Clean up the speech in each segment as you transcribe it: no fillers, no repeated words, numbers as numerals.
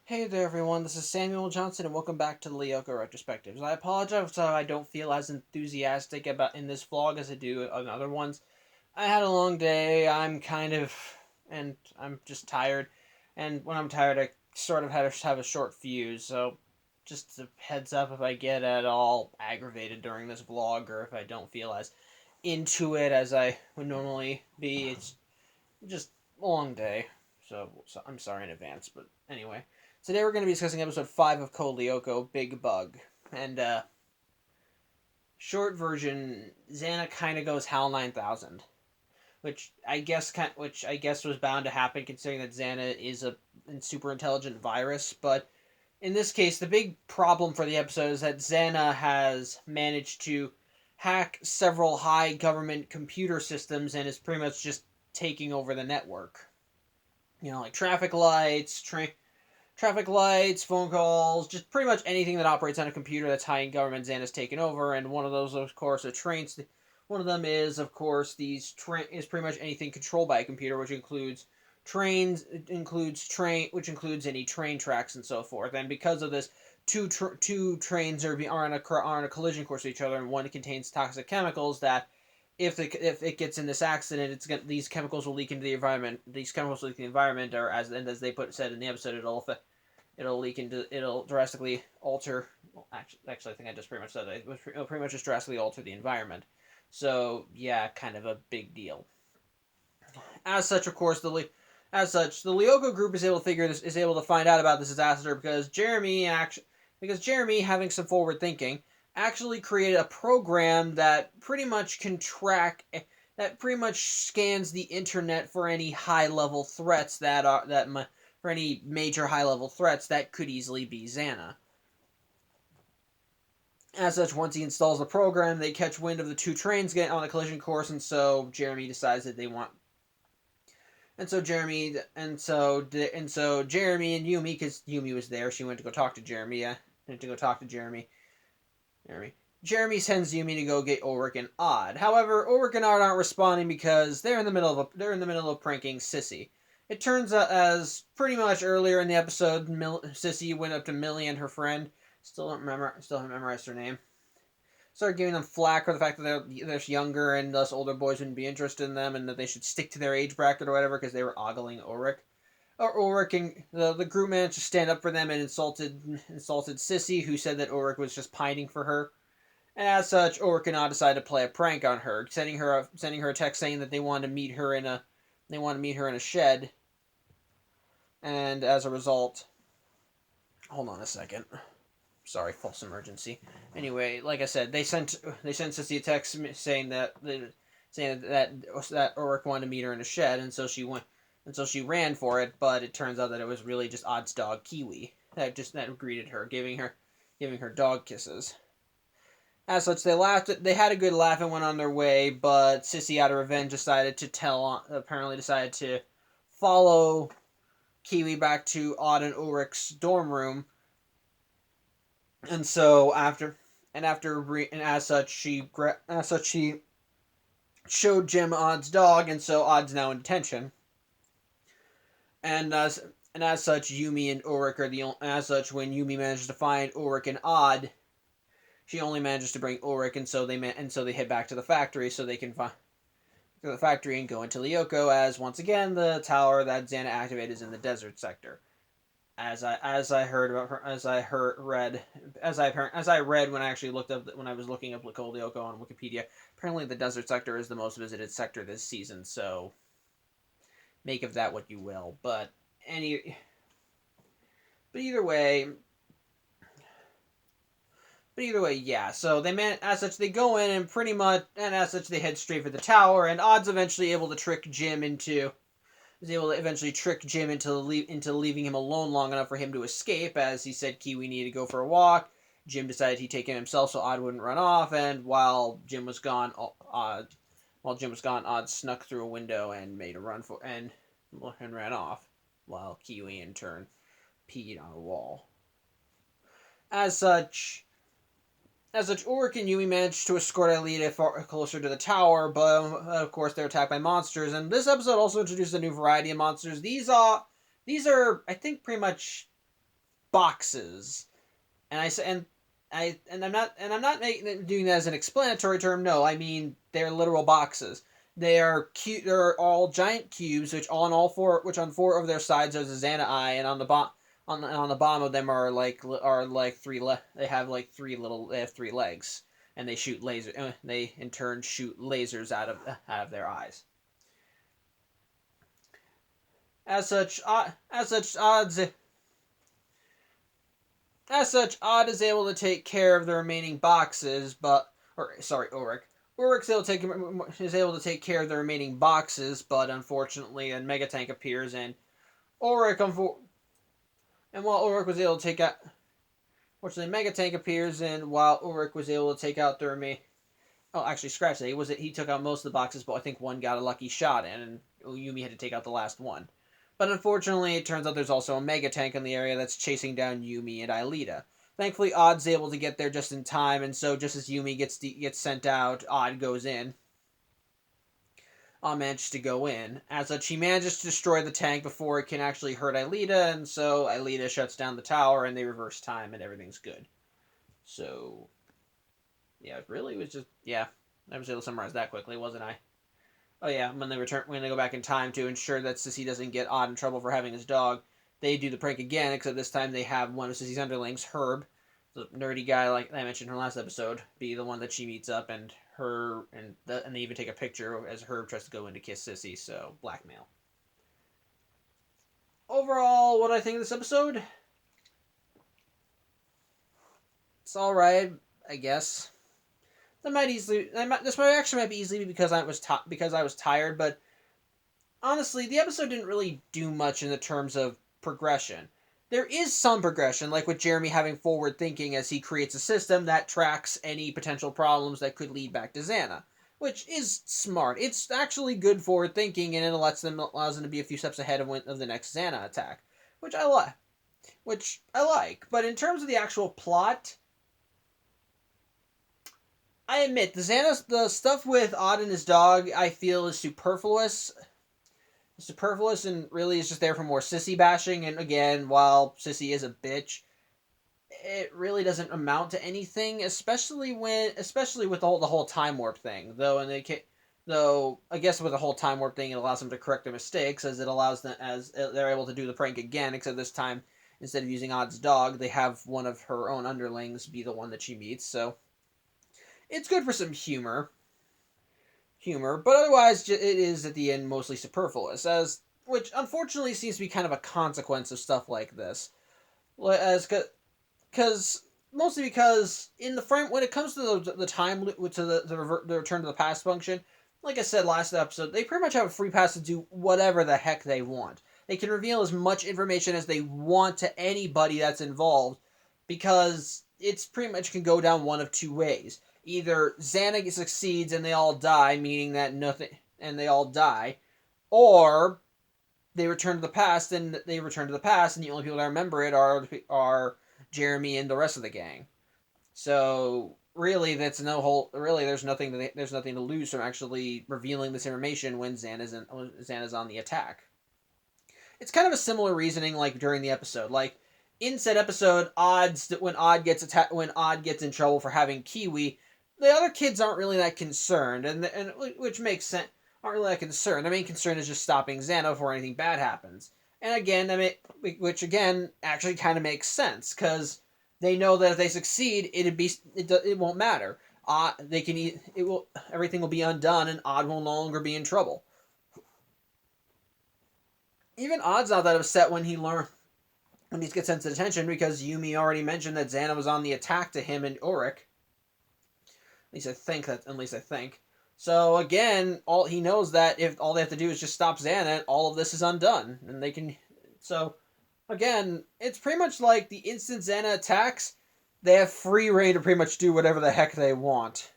Hey there, everyone. This is Samuel Johnson, and welcome back to the Lyoko Retrospectives. I apologize if I don't feel as enthusiastic about in this vlog as I do on other ones. I had a long day. And I'm just tired. And when I'm tired, I sort of have a short fuse. So, just a heads up if I get at all aggravated during this vlog, or if I don't feel as into it as I would normally be. It's just a long day. So I'm sorry in advance. But anyway. Today we're going to be discussing episode 5 of Code Lyoko, Big Bug. And, short version, Xana kind of goes HAL 9000. Which I guess was bound to happen considering that Xana is a super intelligent virus. But in this case, the big problem for the episode is that Xana has managed to hack several high government computer systems and is pretty much just taking over the network. Like traffic lights, phone calls, just pretty much anything that operates on a computer that's high in government, Xana's taken over, and one of those, of course, are trains. One of them is, of course, is pretty much anything controlled by a computer, which includes which includes any train tracks and so forth. And because of this, two trains are on a collision course with each other, and one contains toxic chemicals that if it gets in this accident, these chemicals will leak into the environment. These chemicals will leak into the environment, or as they said in the episode, it'll drastically alter. Well, actually, I think I just pretty much said that it'll pretty much just drastically alter the environment. So yeah, kind of a big deal. As such, of course, the Lyoko group is able to find out about this disaster because Jeremy, having some forward thinking, actually created a program that pretty much that pretty much scans the internet for any high level threats for any major high level threats that could easily be Xana. As such, once he installs the program, they catch wind of the two trains getting on a collision course, and so Jeremy decides that they want. And so Jeremy and Yumi, because Yumi was there, she went to go talk to Jeremy. Jeremy sends Yumi to go get Ulrich and Odd. However, Ulrich and Odd aren't responding because they're in the middle of pranking Sissy. It turns out, as pretty much earlier in the episode, Sissy went up to Millie and her friend. Still haven't memorized her name. Started giving them flack for the fact that they're younger and thus older boys wouldn't be interested in them, and that they should stick to their age bracket or whatever because they were ogling Ulrich. Ulrich and the group managed to stand up for them and insulted Sissy, who said that Ulrich was just pining for her. And as such, Ulrich and Odd decided to play a prank on her, sending her a text saying that they wanted to meet her in a shed. And as a result, hold on a second. Sorry, false emergency. Anyway, like I said, they sent Sissy a text saying that Ulrich wanted to meet her in a shed, and so she ran for it. But it turns out that it was really just Odd's dog Kiwi that greeted her, giving her dog kisses. As such, they laughed. They had a good laugh and went on their way. But Sissy, out of revenge, decided to follow Kiwi back to Odd and Ulrich's dorm room. And so as such she showed Jim Odd's dog, and so Odd's now in detention. And as such, Yumi and Ulrich are when Yumi manages to find Ulrich and Odd, she only manages to bring Ulrich, and so they head back to the factory so they can find the factory and go into Lyoko, as once again the tower that Xana activated is in the desert sector. As I read when I actually when I was looking up Lyoko on Wikipedia, apparently the desert sector is the most visited sector this season, so make of that what you will. But either way, yeah. So as such they go in and as such they head straight for the tower, and Odd's eventually able to trick Jim into leaving him alone long enough for him to escape, as he said Kiwi needed to go for a walk. Jim decided he'd take him himself so Odd wouldn't run off, and while Jim was gone, Odd snuck through a window and made a run and ran off, while Kiwi in turn peed on a wall. As such, Ulrich and Yumi managed to escort Alita far closer to the tower, but of course they're attacked by monsters. And this episode also introduces a new variety of monsters. These are, I think, pretty much boxes. And I'm not doing that as an explanatory term. No, I mean they're literal boxes. They are cute. They're all giant cubes, which on four of their sides there's a Xana eye, and on the bottom of them are like they have like they have three legs, and they shoot laser. They in turn shoot lasers out of their eyes. As such, Odd is able to take care of the remaining boxes, Ulrich. Is able to take care of the remaining boxes, but unfortunately, a Megatank appears, and Ulrich, and while Ulrich was able to take out, fortunately, Megatank appears, and while Ulrich was able to take out the remaining, oh, actually, scratch that. He took out most of the boxes, but I think one got a lucky shot in, and Yumi had to take out the last one. But unfortunately, it turns out there's also a Mega Tank in the area that's chasing down Yumi and Aelita. Thankfully, Odd's able to get there just in time, and so just as Yumi gets sent out, Odd goes in. Odd manages to go in. As such, he manages to destroy the tank before it can actually hurt Aelita, and so Aelita shuts down the tower, and they reverse time, and everything's good. So, yeah, it really was just, yeah, I was able to summarize that quickly, wasn't I? Oh yeah, when they go back in time to ensure that Sissy doesn't get Odd in trouble for having his dog, they do the prank again, except this time they have one of Sissy's underlings, Herb, the nerdy guy like I mentioned in her last episode, be the one that she meets up, and they even take a picture as Herb tries to go in to kiss Sissy, so blackmail. Overall, what do I think of this episode? It's alright, I guess. This reaction might be easily because I was tired, but honestly, the episode didn't really do much in the terms of progression. There is some progression, like with Jeremy having forward thinking as he creates a system that tracks any potential problems that could lead back to Xana, which is smart. It's actually good forward thinking, and it allows them to be a few steps ahead of the next Xana attack, which I like. But in terms of the actual plot, I admit the stuff with Odd and his dog I feel is superfluous. And really is just there for more Sissy bashing. And again, while Sissy is a bitch, it really doesn't amount to anything, especially with the whole time warp thing. Though I guess with the whole time warp thing, it allows them to correct their mistakes as they're able to do the prank again. Except this time, instead of using Odd's dog, they have one of her own underlings be the one that she meets. So it's good for some humor, but otherwise it is at the end mostly superfluous, which unfortunately seems to be kind of a consequence of stuff like this, because mostly because in the frame when it comes to the time to the return to the past function, like I said last episode, they pretty much have a free pass to do whatever the heck they want. They can reveal as much information as they want to anybody that's involved, because it's pretty much can go down one of two ways. Either Xana succeeds and they all die, meaning that nothing, and they all die, or they return to the past, and the only people that remember it are Jeremy and the rest of the gang. So really, there's nothing to lose from actually revealing this information when Xana's on the attack. It's kind of a similar reasoning like during the episode, like in said episode, when Odd gets in trouble for having Kiwi, the other kids aren't really that concerned, and which makes sense. Aren't really that concerned. Their main concern is just stopping Xana before anything bad happens. And again, which again actually kind of makes sense because they know that if they succeed, it won't matter. Everything will be undone, and Odd will no longer be in trouble. Even Odd's not that upset when he gets sent to detention because Yumi already mentioned that Xana was on the attack to him and Ulrich. At least I think. So again, all he knows that if all they have to do is just stop Xana, all of this is undone, and they can. So again, it's pretty much like the instant Xana attacks, they have free reign to pretty much do whatever the heck they want.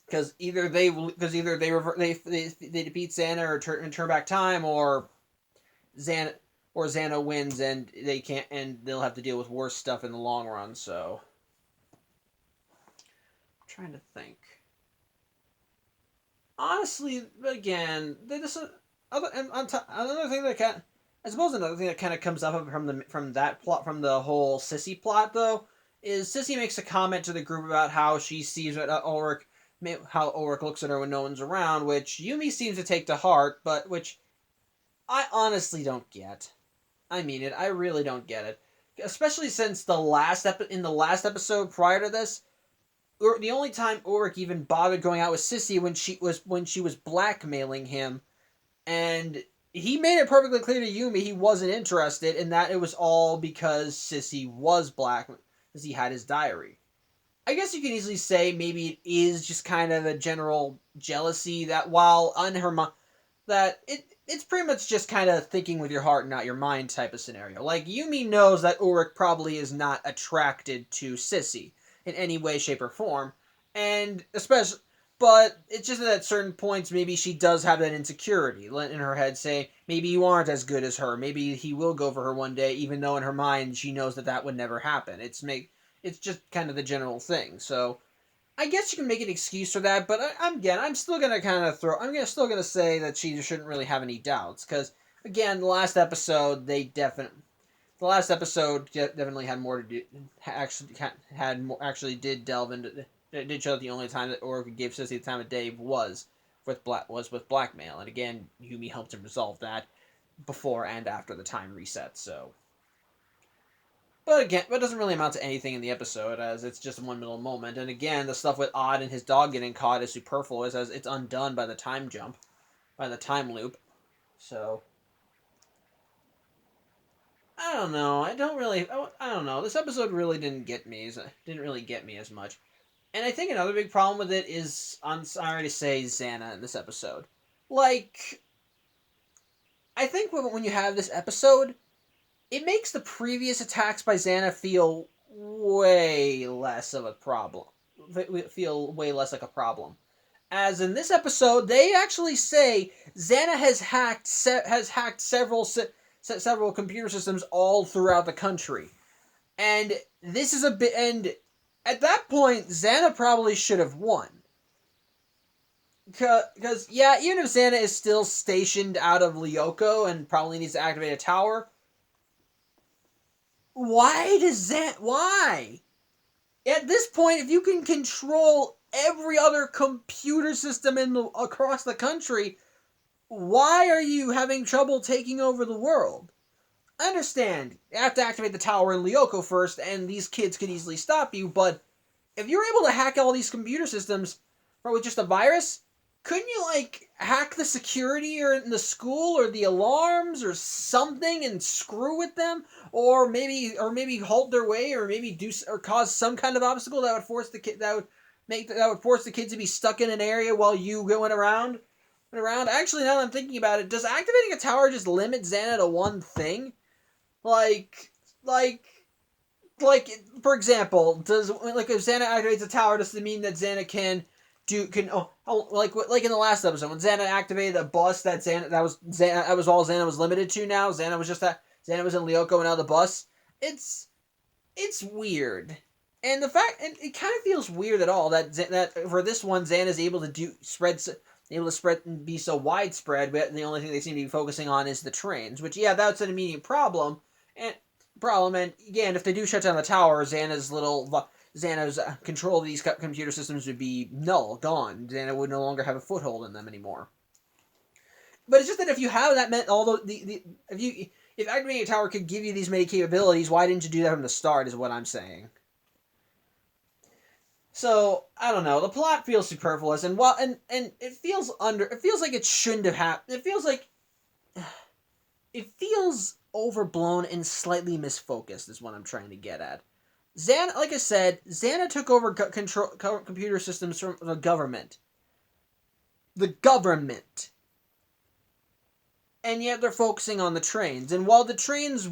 Because either they defeat Xana or turn back time, or Xana wins and they'll have to deal with worse stuff in the long run. So. Trying to think. Honestly, again, another thing that I suppose another thing that kind of comes up from that plot, from the whole Sissy plot, though, is Sissy makes a comment to the group about how she sees what how Ulrich looks at her when no one's around, which Yumi seems to take to heart, but which I honestly don't get. I mean it. I really don't get it, especially since in the last episode prior to this, the only time Ulrich even bothered going out with Sissy when she was blackmailing him, and he made it perfectly clear to Yumi he wasn't interested, and that it was all because Sissy was black, because he had his diary. I guess you can easily say maybe it is just kind of a general jealousy that while on her mind, that it's pretty much just kind of thinking with your heart and not your mind type of scenario. Like, Yumi knows that Ulrich probably is not attracted to Sissy in any way, shape, or form, and especially, but it's just that at certain points maybe she does have that insecurity in her head, saying maybe you aren't as good as her, maybe he will go for her one day, even though in her mind she knows that that would never happen. It's just kind of the general thing. So I guess you can make an excuse for that, but I'm still gonna still gonna say that she shouldn't really have any doubts, because again, the last episode definitely had more to do. Actually did delve into, did show that the only time that Ulrich gave Sissy the time of day was with blackmail, and again, Yumi helped him resolve that before and after the time reset. So. But again, it doesn't really amount to anything in the episode, as it's just one little moment. And again, the stuff with Odd and his dog getting caught is superfluous, as it's undone by the time jump, by the time loop. So, I don't know. I don't know. This episode really didn't really get me as much. And I think another big problem with it is, I'm sorry to say, Xana in this episode. Like, I think when you have this episode, it makes the previous attacks by Xana feel way less of a problem. Feel way less like a problem. As in this episode, they actually say Xana has hacked several computer systems all throughout the country, and this is a bit. And at that point, Xana probably should have won. Because yeah, even if Xana is still stationed out of Lyoko and probably needs to activate a tower, why? At this point, if you can control every other computer system across the country, why are you having trouble taking over the world? I understand, you have to activate the tower in Lyoko first, and these kids could easily stop you, but if you're able to hack all these computer systems with just a virus, couldn't you, like, hack the security or in the school or the alarms or something and screw with them? Or maybe halt their way, or maybe cause some kind of obstacle that would force the kids to be stuck in an area while you went around. Actually, now that I'm thinking about it, does activating a tower just limit Xana to one thing? Like, like, like, for example, if Xana activates a tower, does it mean that Xana can like in the last episode when Xana activated a bus that was all Xana was limited to now? Xana was in Lyoko and now the bus. It's weird. And it kind of feels weird at all that for this one Xana is able to spread and be so widespread, but the only thing they seem to be focusing on is the trains, which, yeah, that's an immediate problem. And again, if they do shut down the tower, Xana's control of these computer systems would be gone. Xana would no longer have a foothold in them anymore. But it's just that if you have that meant all if activating a tower could give you these many capabilities, why didn't you do that from the start? Is what I'm saying. So I don't know. The plot feels superfluous, and it feels like it shouldn't have happened. It feels overblown and slightly misfocused. Is what I'm trying to get at. Xana, like I said, Xana took over computer systems from the government. The government. And yet they're focusing on the trains. And while the trains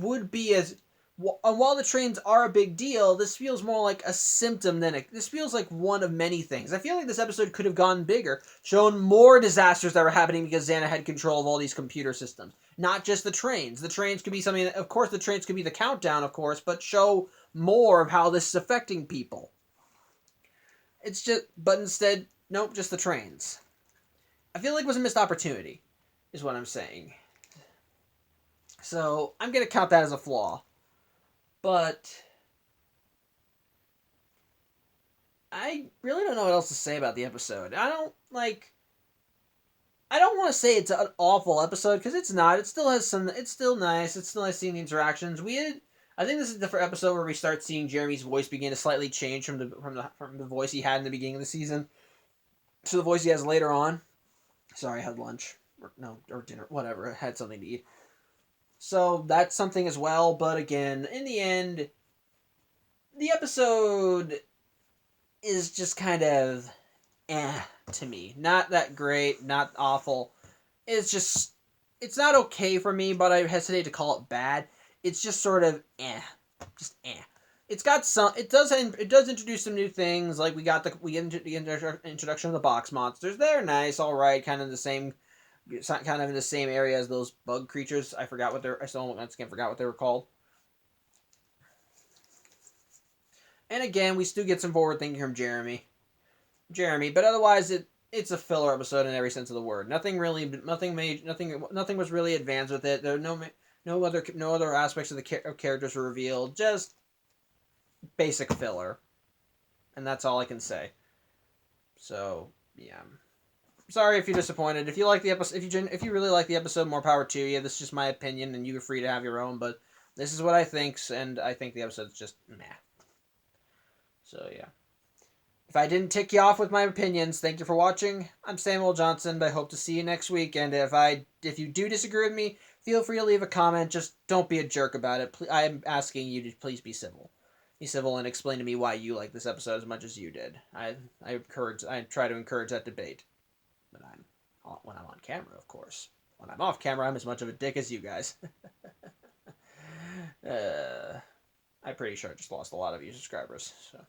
are a big deal, this feels more like a symptom this feels like one of many things. I feel like this episode could have gone bigger, shown more disasters that were happening because Xana had control of all these computer systems. Not just the trains. The trains could be something of course the trains could be the countdown, of course, but show more of how this is affecting people. But instead, nope, just the trains. I feel like it was a missed opportunity, is what I'm saying. So I'm gonna count that as a flaw. But I really don't know what else to say about the episode. I don't want to say it's an awful episode because it's not. It still has some. It's still nice. It's still nice seeing the interactions. I think this is the first episode where we start seeing Jeremy's voice begin to slightly change from the voice he had in the beginning of the season to the voice he has later on. Sorry, I had lunch or dinner, whatever. I had something to eat. So that's something as well. But again, in the end, the episode is just kind of to me. Not that great, not awful. It's just it's not okay for me, but I hesitate to call it bad. It's just sort of just It's got some. It does introduce some new things. Like we get into the introduction of the box monsters. They're nice, all right, kind of in the same area as those bug creatures. I forgot what they're. I still once again forgot what they were called. And again, we still get some forward thinking from Jeremy, but otherwise it's a filler episode in every sense of the word. Nothing was really advanced with it. There were no other aspects of the characters were revealed. Just basic filler, and that's all I can say. So yeah, sorry if you're disappointed. If you like the episode, if you really like the episode, more power to you. This is just my opinion, and you're free to have your own. But this is what I think, and I think the episode's just meh. So yeah. If I didn't tick you off with my opinions, thank you for watching. I'm Samuel Johnson. I hope to see you next week. And if you do disagree with me, feel free to leave a comment. Just don't be a jerk about it. I'm asking you to please be civil. Be civil and explain to me why you like this episode as much as you did. I try to encourage that debate. When I'm on camera, of course. When I'm off camera, I'm as much of a dick as you guys. I'm pretty sure I just lost a lot of you subscribers. So.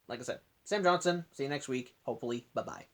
Like I said, Sam Johnson. See you next week. Hopefully. Bye-bye.